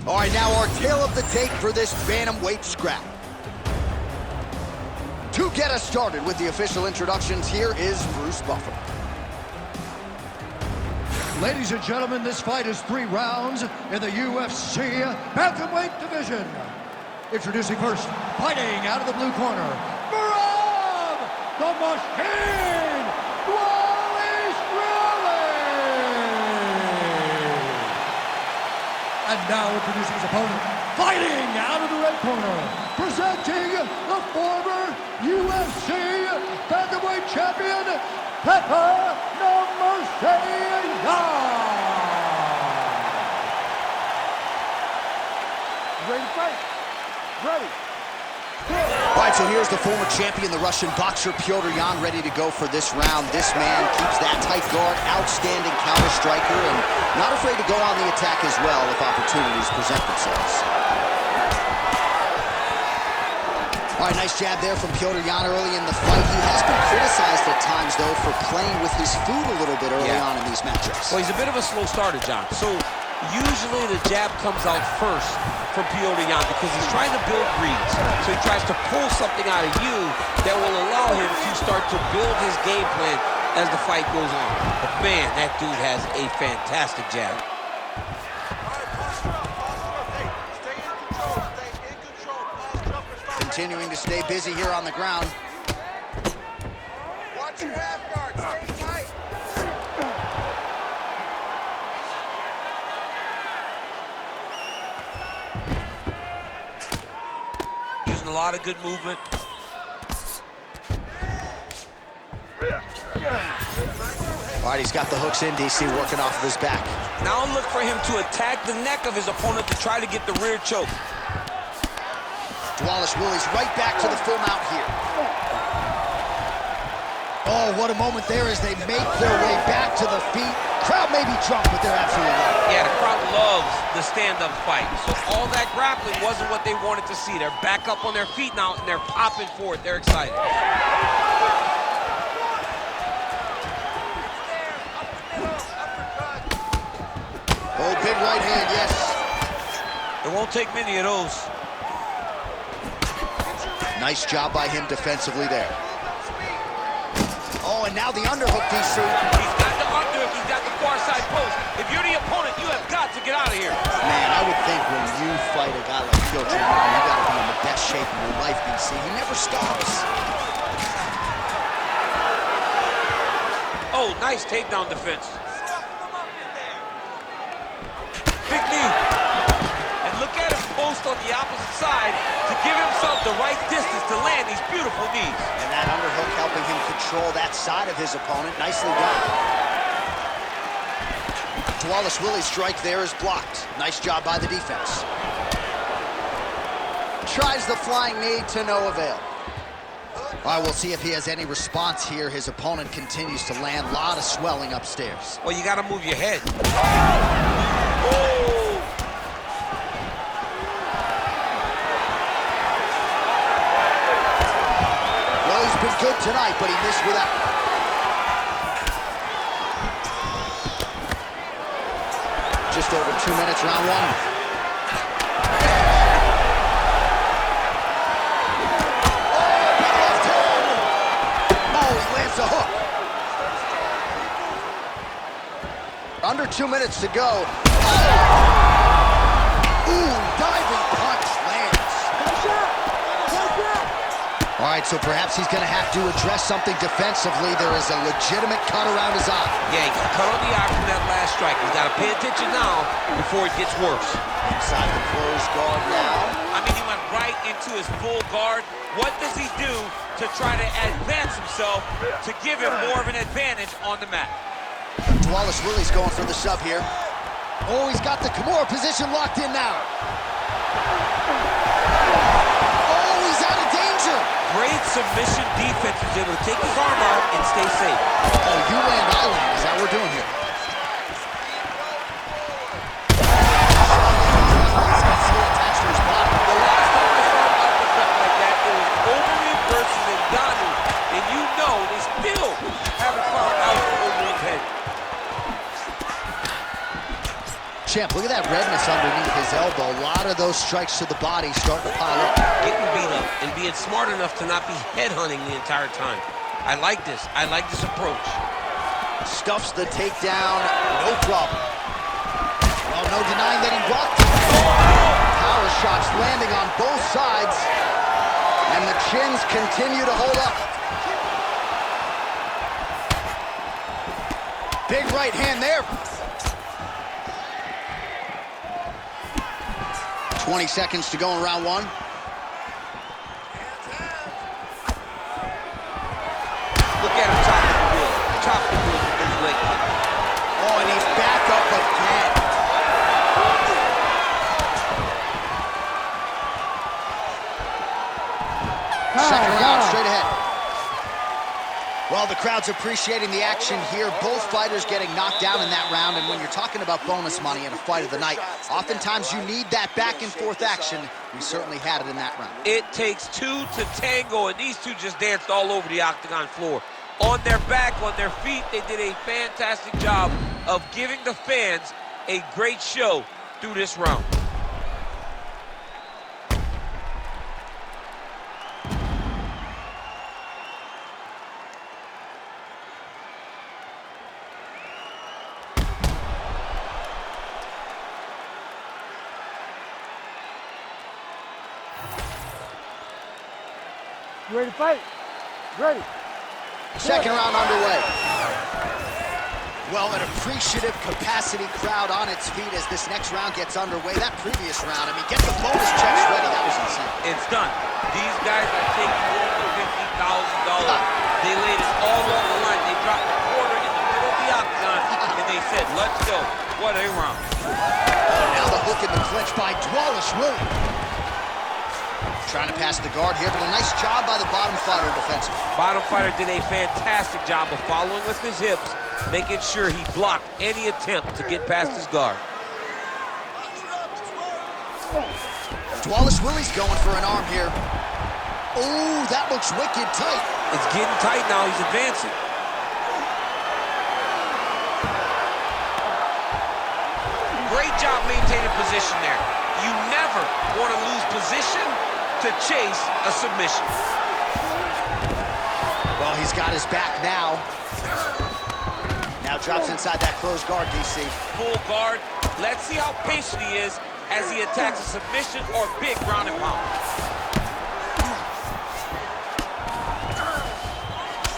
All right, now our tale of the tape for this bantamweight scrap. To get us started with the official introductions, here is Bruce Buffer. Ladies and gentlemen, this fight is 3 rounds in the UFC bantamweight division. Introducing first, fighting out of the blue corner, Merab Dvalishvili! And now introducing his opponent, fighting out of the red corner, presenting the former UFC bantamweight champion, Petr Yan! Ready to fight? Ready. All right, so here's the former champion, the Russian boxer Petr Yan, ready to go for this round. This man keeps that tight guard, outstanding counter striker, and not afraid to go on the attack as well if opportunities present themselves. All right, nice jab there from Petr Yan early in the fight. He has been criticized at times, though, for playing with his food a little bit early on in these matchups. Well, he's a bit of a slow starter, John. So usually the jab comes out first from Petr Yan because he's trying to build reads. So he tries to pull something out of you that will allow him to start to build his game plan as the fight goes on. But man, that dude has a fantastic jab. Continuing to stay busy here on the ground. Watch your half guard. Stay tight. Using a lot of good movement. All right, he's got the hooks in, DC, working off of his back. Now look for him to attack the neck of his opponent to try to get the rear choke. Dvalishvili's right back to the full mount here. Oh, what a moment there as they make their way back to the feet. Crowd may be drunk, but they're absolutely loving it. Yeah, the crowd loves the stand-up fight. So all that grappling wasn't what they wanted to see. They're back up on their feet now, and they're popping for it. They're excited. Oh, big right hand, yes. It won't take many of those. Nice job by him defensively there. Oh, and now the underhook, DC. He's got the underhook, he's got the far side post. If you're the opponent, you have got to get out of here. Man, I would think when you fight a guy like Petr Yan, you gotta be in the best shape of your life, DC. He never stops. Oh, nice takedown defense. Big knee. And look at him post on the opposite side to give himself the right distance to land these beautiful knees. And that underhook helping him control that side of his opponent. Nicely done. Dvalishvili's strike there is blocked. Nice job by the defense. Tries the flying knee to no avail. All right, we'll see if he has any response here. His opponent continues to land. A lot of swelling upstairs. Well, you got to move your head. Well, he's been good tonight, but he missed with that. Just over 2 minutes, round one. A hook. Under 2 minutes to go. Oh! Ooh, diving punch lands. All right, so perhaps he's going to have to address something defensively. There is a legitimate cut around his eye. Yeah, he cut on the eye from that last strike. He's got to pay attention now before it gets worse. Inside the closed guard now. I mean, he went right into his full guard. What does he do to try to advance himself to give him more of an advantage on the mat? Dvalishvili's going for the sub here. Oh, he's got the Kimura position locked in now. Oh, he's out of danger. Great submission defense. He's able to take his arm out and stay safe. Oh, you land, I land. Is that what we're doing here? champ, look at that redness underneath his elbow. A lot of those strikes to the body starting to pile up. Getting beat up and being smart enough to not be headhunting the entire time. I like this. I like this approach. Stuffs the takedown, no problem. Well, no denying that he blocked it. Power shots landing on both sides. And the chins continue to hold up. Big right hand there. 20 seconds to go in round one. Look at him top the wood. Top the wood with his leg kick. Oh, and he's back up again. Second round, straight ahead. Well, the crowd's appreciating the action here. Both fighters getting knocked down in that round, and when you're talking about bonus money in a fight of the night, oftentimes you need that back and forth action. We certainly had it in that round. It takes two to tango, and these two just danced all over the octagon floor. On their back, on their feet, they did a fantastic job of giving the fans a great show through this round. You ready to fight? Ready. Second round underway. Well, an appreciative capacity crowd on its feet as this next round gets underway. That previous round, I mean, get the bonus checks ready. That was insane. It's done. These guys are taking over $50,000. They laid it all on the line. They dropped a quarter in the middle of the octagon, and they said, let's go. What a round. Oh, now the hook in the clinch by Dvalishvili. Trying to pass the guard here, but a nice job by the bottom fighter defensively. Bottom fighter did a fantastic job of following with his hips, making sure he blocked any attempt to get past his guard. Dvalishvili's going for an arm here. Oh, that looks wicked tight. It's getting tight now. He's advancing. Great job maintaining position there. You never want to lose position to chase a submission. Well, he's got his back now. Now drops inside that closed guard, DC. Full guard. Let's see how patient he is as he attacks a submission or big ground and pound.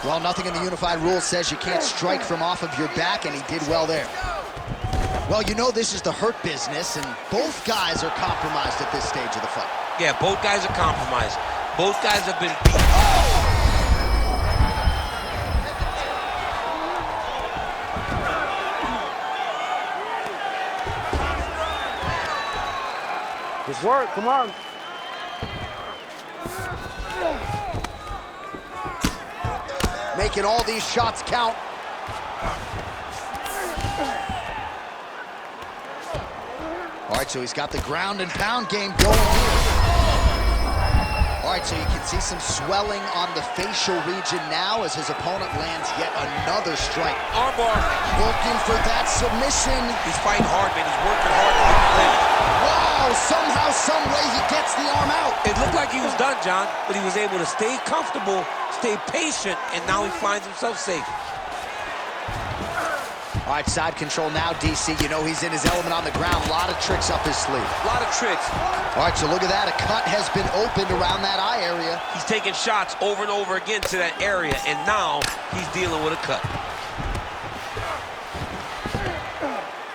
Well, nothing in the unified rules says you can't strike from off of your back, and he did well there. Well, you know this is the hurt business, and both guys are compromised at this stage of the fight. Yeah, both guys are compromised. Both guys have been beat. Good work, come on. Making all these shots count. All right, so he's got the ground and pound game going here. All right, so you can see some swelling on the facial region now as his opponent lands yet another strike. Armbar. Looking for that submission. He's fighting hard, man. He's working hard to get the finish. Wow, somehow, some way he gets the arm out. It looked like he was done, John, but he was able to stay comfortable, stay patient, and now he finds himself safe. All right, side control now, DC. You know he's in his element on the ground. A lot of tricks up his sleeve. A lot of tricks. All right, so look at that. A cut has been opened around that eye area. He's taking shots over and over again to that area, and now he's dealing with a cut.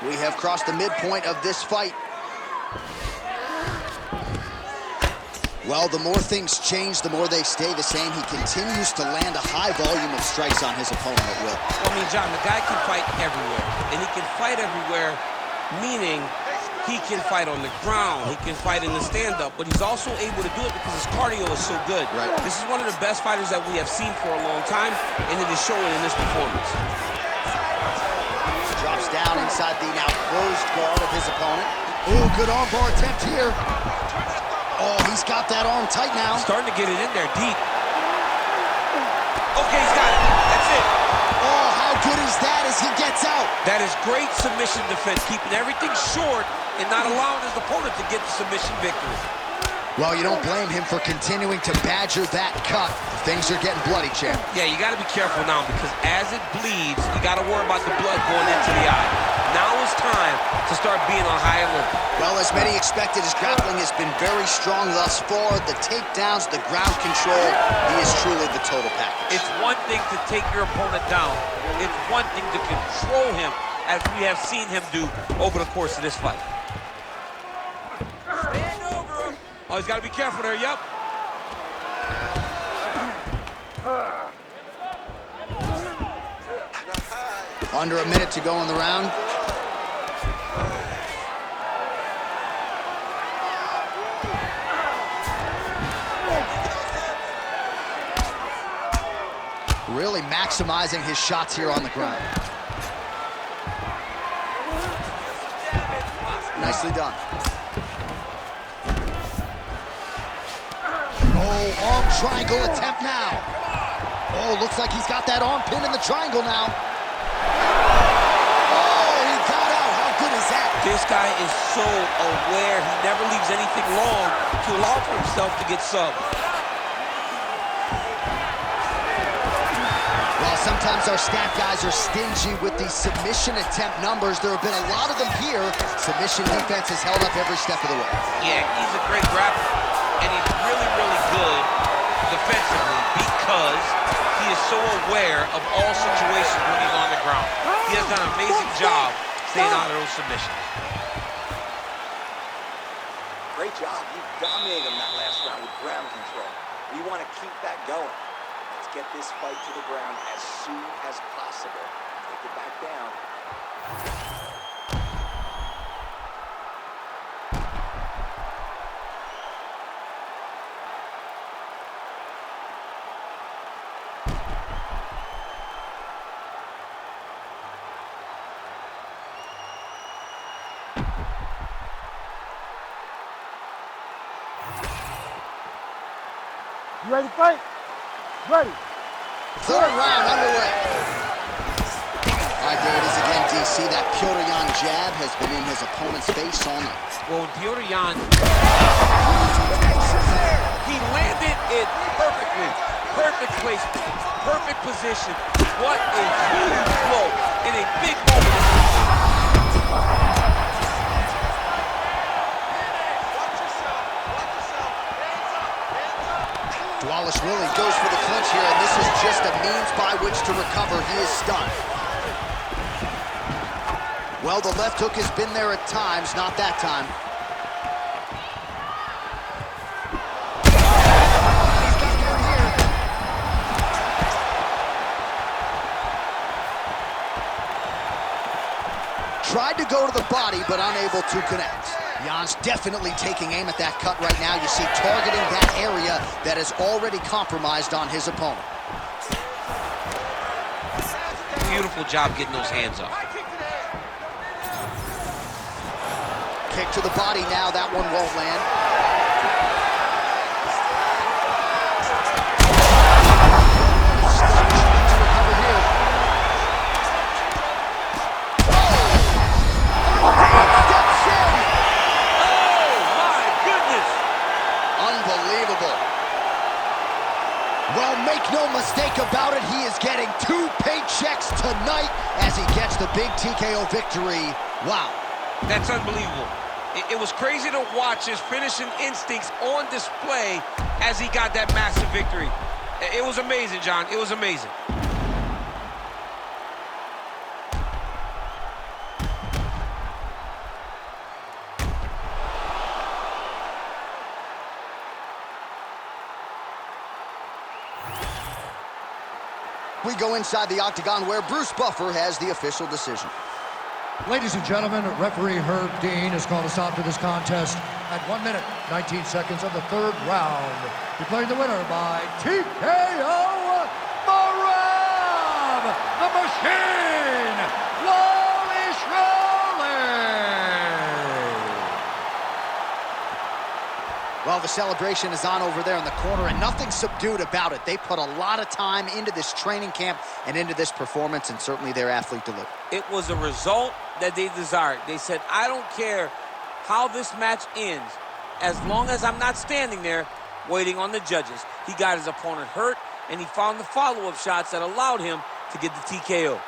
We have crossed the midpoint of this fight. Well, the more things change, the more they stay the same. He continues to land a high volume of strikes on his opponent at will. I mean, John, the guy can fight everywhere. And he can fight everywhere, meaning he can fight on the ground, he can fight in the stand-up, but he's also able to do it because his cardio is so good. Right. This is one of the best fighters that we have seen for a long time, and it is showing in this performance. Drops down inside the now closed guard of his opponent. Ooh, good armbar attempt here. Oh, he's got that arm tight now. Starting to get it in there deep. Okay, he's got it. That's it. Oh, how good is that as he gets out? That is great submission defense, keeping everything short and not allowing his opponent to get the submission victory. Well, you don't blame him for continuing to badger that cut. Things are getting bloody, champ. Yeah, you got to be careful now because as it bleeds, you got to worry about the blood going into the eye. Now is time to start being on high alert. Well, as many expected, his grappling has been very strong thus far. The takedowns, the ground control, he is truly the total package. It's one thing to take your opponent down. It's one thing to control him, as we have seen him do over the course of this fight. Stand over him. Oh, he's got to be careful there, yep. Under a minute to go in the round. Really maximizing his shots here on the ground. Nicely done. Oh, arm triangle attempt now. Oh, looks like he's got that arm pin in the triangle now. Oh, he got out. How good is that? This guy is so aware. He never leaves anything long to allow for himself to get subbed. Well, sometimes our stat guys are stingy with these submission attempt numbers. There have been a lot of them here. Submission defense has held up every step of the way. Yeah, he's a great grappler, and he's really, really good defensively because he is so aware of all situations when he's on the ground. He has done an amazing job staying out of those submissions. Great job. You dominated him that last round with ground control. We want to keep that going. Let's get this fight to the ground as soon as possible. Take it back down. You ready to fight? Ready. Third round underway. All right, there it is again, DC. That Petr Yan jab has been in his opponent's face all night. Well, when Petr Yan, he landed it perfectly. Perfect placement, perfect position. What a huge blow in a big moment. Dvalishvili goes for the clinch here, and this is just a means by which to recover. He is stunned. Well, the left hook has been there at times, not that time. He's got one here. Tried to go to the body, but unable to connect. Yan's definitely taking aim at that cut right now. You see, targeting that area that is already compromised on his opponent. Beautiful job getting those hands up. Kick to the body now. That one won't land. Well, make no mistake about it, he is getting 2 paychecks tonight as he gets the big TKO victory. Wow. That's unbelievable. It was crazy to watch his finishing instincts on display as he got that massive victory. It was amazing, John. It was amazing. We go inside the octagon where Bruce Buffer has the official decision. Ladies and gentlemen, referee Herb Dean has called a stop to this contest at 1 minute, 19 seconds of the third round. Declaring the winner by TKO, Merab the Machine Dvalishvili. Well, the celebration is on over there in the corner, and nothing subdued about it. They put a lot of time into this training camp and into this performance, and certainly their athlete delivered. It was a result that they desired. They said, I don't care how this match ends, as long as I'm not standing there waiting on the judges. He got his opponent hurt, and he found the follow-up shots that allowed him to get the TKO.